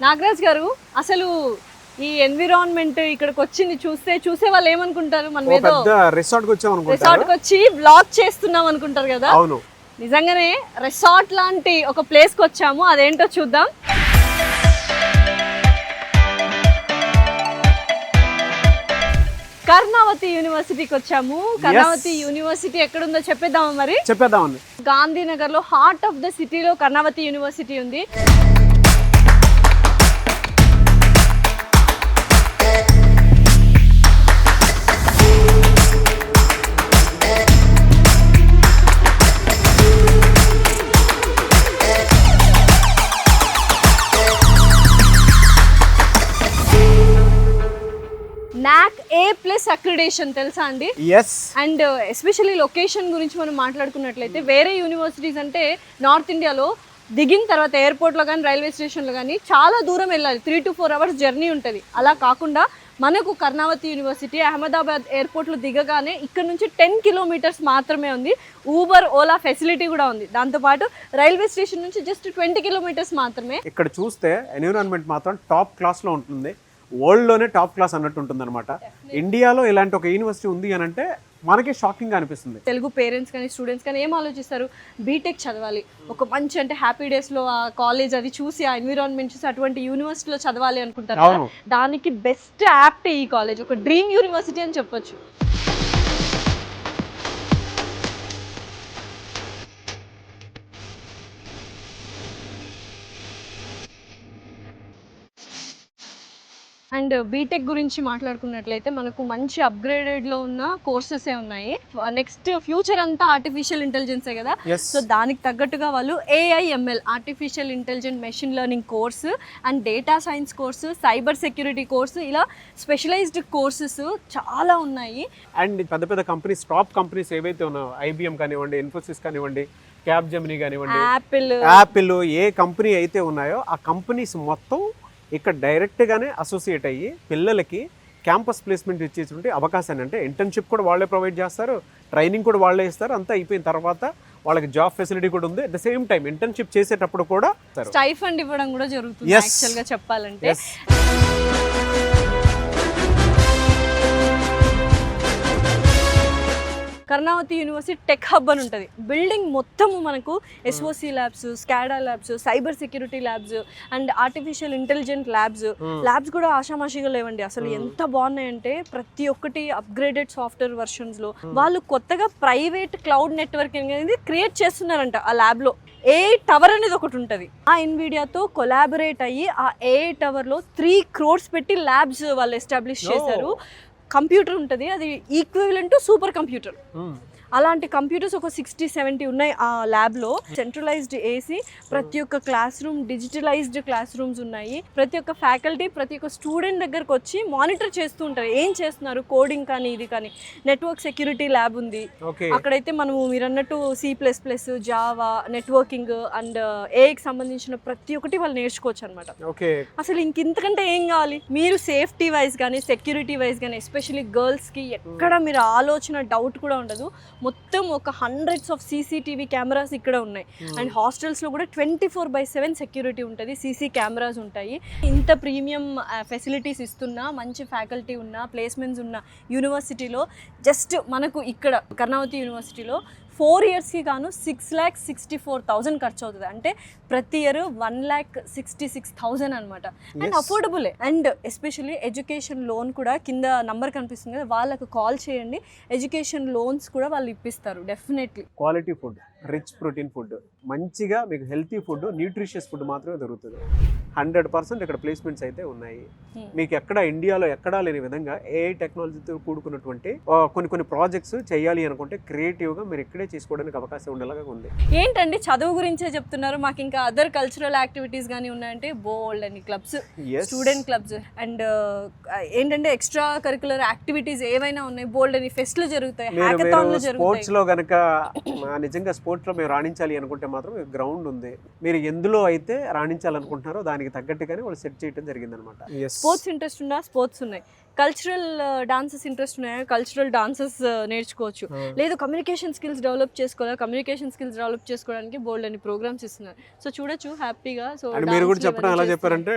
నాగరాజ్ గారు, అసలు ఈ ఎన్విరాన్మెంట్ ఇక్కడికి వచ్చింది చూసే వాళ్ళు ఏమనుకుంటారు? మనం ఏదో రిసార్ట్ కి వచ్చి బ్లాగ్ చేస్తున్నాం అనుకుంటారు కదా. అవును, నిజంగానే రిసార్ట్ లాంటి ఒక ప్లేస్ కి వచ్చాము. అదేంటో చూద్దాం. కర్ణావతి యూనివర్సిటీకి వచ్చాము. కర్ణావతి యూనివర్సిటీ ఎక్కడుందో చెప్పేద్దామా? మరి చెప్పేద్దామండి. గాంధీనగర్ లో హార్ట్ ఆఫ్ ద సిటీలో కర్ణావతి యూనివర్సిటీ ఉంది. NAC A+ అక్రిడేషన్ తెలుసా అండి? అండ్ ఎస్పెషల్లీ లొకేషన్ గురించి మనం మాట్లాడుకున్నట్లయితే వేరే యూనివర్సిటీస్ అంటే నార్త్ ఇండియాలో దిగిన తర్వాత ఎయిర్పోర్ట్లో కానీ రైల్వే స్టేషన్లో కానీ చాలా దూరం వెళ్ళాలి, 3 to 4 hours జర్నీ ఉంటుంది. అలా కాకుండా మనకు కర్ణావతి యూనివర్సిటీ అహ్మదాబాద్ ఎయిర్పోర్ట్లో దిగగానే ఇక్కడ నుంచి 10 kilometers మాత్రమే ఉంది. ఊబర్, ఓలా ఫెసిలిటీ కూడా ఉంది. దాంతోపాటు రైల్వే స్టేషన్ నుంచి జస్ట్ 20 kilometers మాత్రమే. ఇక్కడ చూస్తే ఎన్విరాన్మెంట్ మాత్రం టాప్ క్లాస్లో ఉంటుంది. వరల్డ్లోనే టాప్ క్లాస్ అన్నట్టు ఉంటుంది అనమాట. ఇండియాలో ఇలాంటి ఒక యూనివర్సిటీ ఉంది అని అంటే మనకి షాకింగ్ అనిపిస్తుంది. తెలుగు పేరెంట్స్ కానీ స్టూడెంట్స్ కానీ ఏం ఆలోచిస్తారు? బీటెక్ చదవాలి, ఒక మంచి అంటే హ్యాపీ డేస్లో ఆ కాలేజ్ అది చూసి ఆ ఎన్విరాన్మెంట్ చూసి అటువంటి యూనివర్సిటీలో చదవాలి అనుకుంటారు. దానికి బెస్ట్ యాప్ట్ ఈ కాలేజ్, ఒక డ్రీమ్ యూనివర్సిటీ అని చెప్పొచ్చు. అండ్ బీటెక్ గురించి మాట్లాడుకున్నట్లయితే మనకు మంచి అప్గ్రేడెడ్లో ఉన్న కోర్సెసే ఉన్నాయి. నెక్స్ట్ ఫ్యూచర్ అంతా ఆర్టిఫిషియల్ ఇంటెలిజెన్సే కదా. సో దానికి తగ్గట్టుగా వాళ్ళు AI/ML artificial intelligent machine learning course and data science course, cyber security course, ఇలా స్పెషలైజ్డ్ కోర్సెస్ చాలా ఉన్నాయి. అండ్ పెద్ద పెద్ద కంపెనీస్, టాప్ కంపెనీస్ ఏవైతే ఉన్నాయో, IBM కానివ్వండి, ఇన్ఫోసిస్ కానివ్వండి, క్యాప్జెమినీ కానివ్వండి, యాపిల్, ఏ కంపెనీ అయితే ఉన్నాయో ఆ కంపెనీస్ మొత్తం ఇక్కడ డైరెక్ట్గానే అసోసియేట్ అయ్యి పిల్లలకి క్యాంపస్ ప్లేస్మెంట్ ఇచ్చేటువంటి అవకాశాన్ని, అంటే ఇంటర్న్షిప్ కూడా వాళ్ళే ప్రొవైడ్ చేస్తారు, ట్రైనింగ్ కూడా వాళ్ళే ఇస్తారు. అంతా అయిపోయిన తర్వాత వాళ్ళకి జాబ్ ఫెసిలిటీ కూడా ఉంది. At the same time internship చేసేటప్పుడు కూడా స్టైఫండ్ ఇవ్వడం కూడా జరుగుతుంది యాక్చువల్గా చెప్పాలంటే. కర్ణావతి యూనివర్సిటీ టెక్ హబ్ అని ఉంటుంది. బిల్డింగ్ మొత్తము మనకు SOC labs, స్కాడా labs, cyber security labs and artificial intelligent labs కూడా ఆషామాషిగా లేవండి. అసలు ఎంత బాగున్నాయంటే ప్రతి ఒక్కటి అప్గ్రేడెడ్ సాఫ్ట్వేర్ వర్షన్స్లో. వాళ్ళు కొత్తగా ప్రైవేట్ క్లౌడ్ నెట్వర్కింగ్ అనేది క్రియేట్ చేస్తున్నారంట ఆ ల్యాబ్లో. AI టవర్ అనేది ఒకటి ఉంటుంది. ఆ ఇన్విడియాతో కొలాబరేట్ అయ్యి ఆ AI టవర్లో 3 crores పెట్టి ల్యాబ్స్ వాళ్ళు ఎస్టాబ్లిష్ చేశారు. కంప్యూటర్ ఉంటుంది, అది ఈక్వివలెంట్ టు సూపర్ కంప్యూటర్. అలాంటి కంప్యూటర్స్ ఒక 60-70 ఉన్నాయి ఆ ల్యాబ్లో. సెంట్రలైజ్డ్ AC, ప్రతి ఒక్క class room digitalised class rooms ఉన్నాయి. ప్రతి ఒక్క ఫ్యాకల్టీ ప్రతి ఒక్క స్టూడెంట్ దగ్గరకు వచ్చి మానిటర్ చేస్తూ ఉంటారు, ఏం చేస్తున్నారు, కోడింగ్ కానీ ఇది కానీ. నెట్వర్క్ సెక్యూరిటీ ల్యాబ్ ఉంది. అక్కడైతే మనము మీరు అన్నట్టు C++, జావా, నెట్వర్కింగ్ అండ్ AIకి సంబంధించిన ప్రతి ఒక్కటి వాళ్ళు నేర్చుకోవచ్చు అనమాట. అసలు ఇంతకంటే ఏం కావాలి? మీరు సేఫ్టీ వైజ్ కానీ సెక్యూరిటీ వైజ్ కానీ ఎస్పెషల్లీ గర్ల్స్కి ఎక్కడ మీరు ఆలోచన డౌట్ కూడా ఉండదు. మొత్తం ఒక hundreds of CCTV కెమెరాస్ ఇక్కడ ఉన్నాయి. అండ్ హాస్టల్స్లో కూడా 24/7 సెక్యూరిటీ ఉంటుంది, CC కెమెరాస్ ఉంటాయి. ఇంత ప్రీమియం ఫెసిలిటీస్ ఇస్తున్నా, మంచి ఫ్యాకల్టీ ఉన్న, ప్లేస్మెంట్స్ ఉన్న యూనివర్సిటీలో జస్ట్ మనకు ఇక్కడ కర్ణావతి యూనివర్సిటీలో 4 yearsకి గాను 6,64,000 ఖర్చు అవుతుంది. అంటే ప్రతి ఇయర్ 1,66,000 అనమాట. అండ్ అఫోర్డబులే. అండ్ ఎస్పెషల్లీ ఎడ్యుకేషన్ లోన్ కూడా కింద నంబర్ కనిపిస్తుంది కదా, వాళ్ళకు కాల్ చేయండి. ఎడ్యుకేషన్ లోన్స్ కూడా వాళ్ళు ఇప్పిస్తారు definitely. Quality food, rich protein food, మంచిగా మీకు హెల్తీ ఫుడ్, న్యూట్రిషియస్ ఫుడ్ మాత్రమే దొరుకుతుంది. 100% ఇక్కడ ప్లేస్మెంట్స్ అయితే ఉన్నాయి. మీకు ఎక్కడ ఇండియాలో ఎక్కడా లేని విధంగా AI టెక్నాలజీతో కూడుకున్నటువంటి కొన్ని ప్రాజెక్ట్స్ చేయాలి అనుకుంటే క్రియేటివ్గా మీరు ఇక్కడే చేసుకోవడానికి అవకాశం ఉండేలాగా ఉంది. ఏంటండి చదువు గురించే చెప్తున్నారు, మాకు ఇంకా అదర్ కల్చరల్ యాక్టివిటీస్ కానీ ఉన్నాయంటే బోల్డ్ అని క్లబ్స్, స్టూడెంట్ క్లబ్స్ అండ్ ఏంటంటే ఎక్స్ట్రా కరికులర్ యాక్టివిటీస్ ఏవైనా ఉన్నాయి, బోల్డ్ అని ఫెస్ట్లు జరుగుతాయి, హ్యాకథాన్లు జరుగుతాయి. స్పోర్ట్స్ లో గనక నిజంగా స్పోర్ట్స్ లో మేము రాణించాలి అనుకుంటే మాత్రం గ్రౌండ్ ఉంది. మీరు ఎందులో అయితే రాణించాలనుకుంటున్నారో దానికి తగ్గట్టుగానే వాళ్ళు సెట్ చేయడం జరిగిందనమాట. స్పోర్ట్స్ ఇంట్రెస్ట్ ఉన్నా స్పోర్ట్స్ ఉన్నాయి, కల్చరల్ డాన్సెస్ ఇంట్రెస్ట్ ఉన్నాయా కల్చరల్ డాన్సెస్ నేర్చుకోవచ్చు, లేదు కమ్యూనికేషన్ స్కిల్స్ డెవలప్ చేసుకోవాలా కమ్యూనికేషన్ స్కిల్స్ డెవలప్ చేసుకోవడానికి బోల్డ్ అని ప్రోగ్రామ్స్ ఇస్తున్నారు. సో చూడొచ్చు హ్యాపీగా. సో మీరు కూడా చెప్పడం ఎలా చెప్పారంటే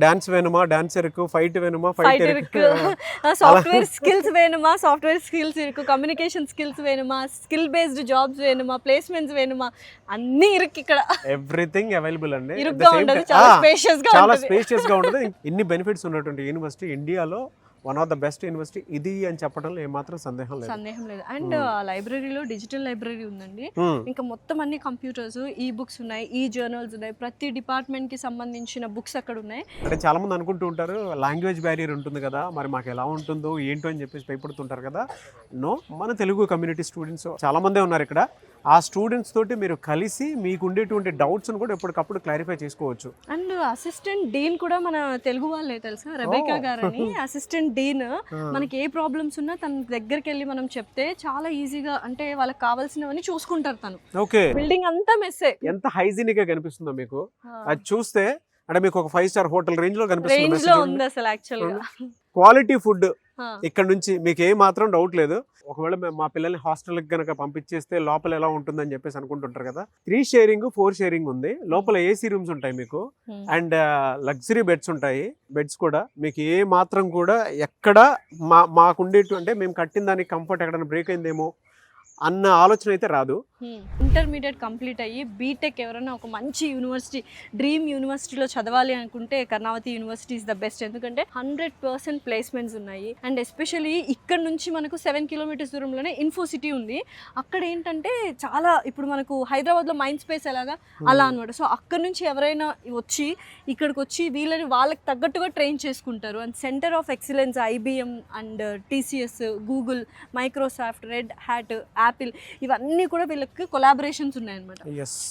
డాన్స్ వేணுమా డాన్సర్ ఇరుకు, ఫైట్ వేணுమా ఫైట్ ఇరుకు, సాఫ్ట్వేర్ స్కిల్స్ వేணுమా సాఫ్ట్వేర్ స్కిల్స్ ఇరుకు, కమ్యూనికేషన్ స్కిల్స్ వేணுమా, స్కిల్ బేస్డ్ జాబ్స్ వేணுమా, ప్లేస్మెంట్స్ వేணுమా, అన్ని ఇరుకు ఇక్కడ. ఎవ్రీథింగ్ అవైలబుల్ అండి. ఇరుగ్గా ఉండదు, చాలా స్పేషియస్ గా ఉంటుంది. ఇన్ని బెనిఫిట్స్ ఉన్నటువంటి యూనివర్సిటీ, ఇండియాలో one of the best university ఇది అని చెప్పడంలో ఏమాత్రం సందేహం లేదు. అండ్ లైబ్రరీలో డిజిటల్ లైబ్రరీ ఉందండి. ఇంకా మొత్తం అన్ని కంప్యూటర్స్, ఈ బుక్స్ ఉన్నాయి, ఈ జర్నల్స్ ఉన్నాయి, ప్రతి డిపార్ట్మెంట్ కి సంబంధించిన బుక్స్ అక్కడ ఉన్నాయి. అంటే చాలా మంది అనుకుంటూ ఉంటారు లాంగ్వేజ్ బ్యారియర్ ఉంటుంది కదా, మరి మాకు ఎలా ఉంటుందో ఏంటో అని చెప్పేసి భయపడుతుంటారు కదా. నో, మన తెలుగు కమ్యూనిటీ స్టూడెంట్స్ చాలా మందే ఉన్నారు ఇక్కడ. ఆ స్టూడెంట్స్ తోటి మీరు కలిసి మీకు ఉండేటువంటి డౌట్స్ కూడా ఎప్పటికప్పుడు క్లారిఫై చేసుకోవచ్చు. అండ్ అసిస్టెంట్ డీన్ కూడా మన తెలుగు వాళ్ళే తెలుసా, రెబేకా గారని అసిస్టెంట్ డీన్. మనకి ఏ ప్రాబ్లమ్స్ ఉన్నా తన దగ్గరికి వెళ్ళి మనం చెప్తే చాలా ఈజీగా, అంటే వాళ్ళకి కావాల్సినవన్నీ చూసుకుంటారు తను. ఓకే, బిల్డింగ్ అంతా మెస్సే. ఎంత హైజీనిక్ గా కనిపిస్తుందో మీకు అది చూస్తే. అంటే మీకు ఒక 5 స్టార్ హోటల్ రేంజ్ లో ఉంది అసలు. యాక్చువల్ గా క్వాలిటీ ఫుడ్ ఇక్కడ నుంచి మీకు ఏ మాత్రం డౌట్ లేదు. ఒకవేళ మేము మా పిల్లల్ని హాస్టల్కి కనుక పంపించేస్తే లోపల ఎలా ఉంటుందని చెప్పేసి అనుకుంటుంటారు కదా. 3 షేరింగ్ 4 షేరింగ్ ఉంది. లోపల ఏసీ రూమ్స్ ఉంటాయి మీకు, అండ్ లగ్జరీ బెడ్స్ ఉంటాయి. బెడ్స్ కూడా మీకు ఏ మాత్రం కూడా ఎక్కడ మాకుండేటు, అంటే మేము కట్టిన దానికి కంఫర్ట్ ఎక్కడైనా బ్రేక్ అయిందేమో అన్న ఆలోచన అయితే రాదు. ఇంటర్మీడియట్ కంప్లీట్ అయ్యి బీటెక్ ఎవరైనా ఒక మంచి యూనివర్సిటీ, డ్రీమ్ యూనివర్సిటీలో చదవాలి అనుకుంటే Karnavati university is the best. ఎందుకంటే 100% ప్లేస్మెంట్స్ ఉన్నాయి. అండ్ ఎస్పెషల్లీ ఇక్కడ నుంచి మనకు 7 కిలోమీటర్స్ దూరంలోనే ఇన్ఫోసిటీ ఉంది. అక్కడ ఏంటంటే చాలా, ఇప్పుడు మనకు హైదరాబాద్లో మైండ్ స్పేస్ ఎలాగా అలా అనమాట. సో అక్కడ నుంచి ఎవరైనా వచ్చి ఇక్కడికి వచ్చి వీళ్ళని వాళ్ళకి తగ్గట్టుగా ట్రైన్ చేసుకుంటారు. And centre of excellence IBM and TCS, Google, Microsoft, red hat, Apple, ఇవన్నీ కూడా వీళ్ళకి కొలాబరేషన్స్ ఉన్నాయన్నమాట.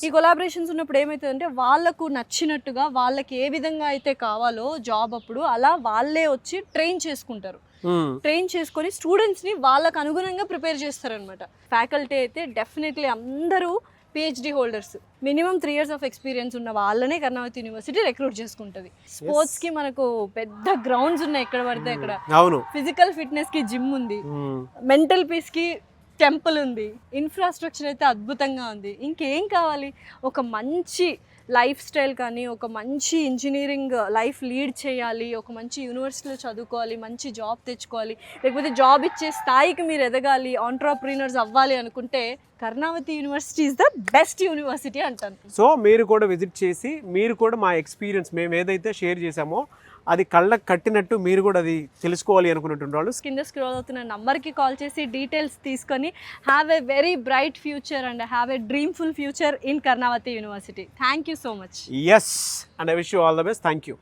ఈ కొలాబరేషన్స్ ఉన్నప్పుడు ఏమవుతుందంటే వాళ్ళకు నచ్చినట్టుగా వాళ్ళకి ఏ విధంగా అయితే కావాలో జాబ్ అప్పుడు అలా వాళ్ళే వచ్చి ట్రైన్ చేసుకుంటారు. ట్రైన్ చేసుకొని స్టూడెంట్స్ని వాళ్ళకు అనుగుణంగా ప్రిపేర్ చేస్తారనమాట. ఫ్యాకల్టీ అయితే డెఫినెట్లీ అందరూ PhD holders, minimum 3 years of experience ఉన్న వాళ్ళనే కర్ణావతి యూనివర్సిటీ రిక్రూట్ చేసుకుంటుంది. స్పోర్ట్స్ కి మనకు పెద్ద గ్రౌండ్స్ ఉన్నాయి ఎక్కడ పడితే అక్కడ. ఫిజికల్ ఫిట్నెస్ కి జిమ్ ఉంది, మెంటల్ పీస్ కి టెంపుల్ ఉంది, ఇన్ఫ్రాస్ట్రక్చర్ అయితే అద్భుతంగా ఉంది. ఇంకేం కావాలి? ఒక మంచి లైఫ్ స్టైల్ కానీ, ఒక మంచి ఇంజనీరింగ్ లైఫ్ లీడ్ చేయాలి, ఒక మంచి యూనివర్సిటీలో చదువుకోవాలి, మంచి జాబ్ తెచ్చుకోవాలి, లేకపోతే జాబ్ ఇచ్చే స్థాయికి మీరు ఎదగాలి, ఆంట్రప్రీనర్స్ అవ్వాలి అనుకుంటే Karnavati university is the best university అంటాను. సో మీరు కూడా విజిట్ చేసి మీరు కూడా మా ఎక్స్పీరియన్స్ మేము ఏదైతే షేర్ చేసామో అది కళ్ళకు కట్టినట్టు మీరు కూడా అది తెలుసుకోవాలి అనుకున్నటువంటి వాళ్ళు కింద స్క్రోల్ అవుతున్న నంబర్కి కాల్ చేసి డీటెయిల్స్ తీసుకొని have a very bright future and have a dreamful future in Karnavati university. Thank you so much. Yes, and I wish you all the best. Thank you.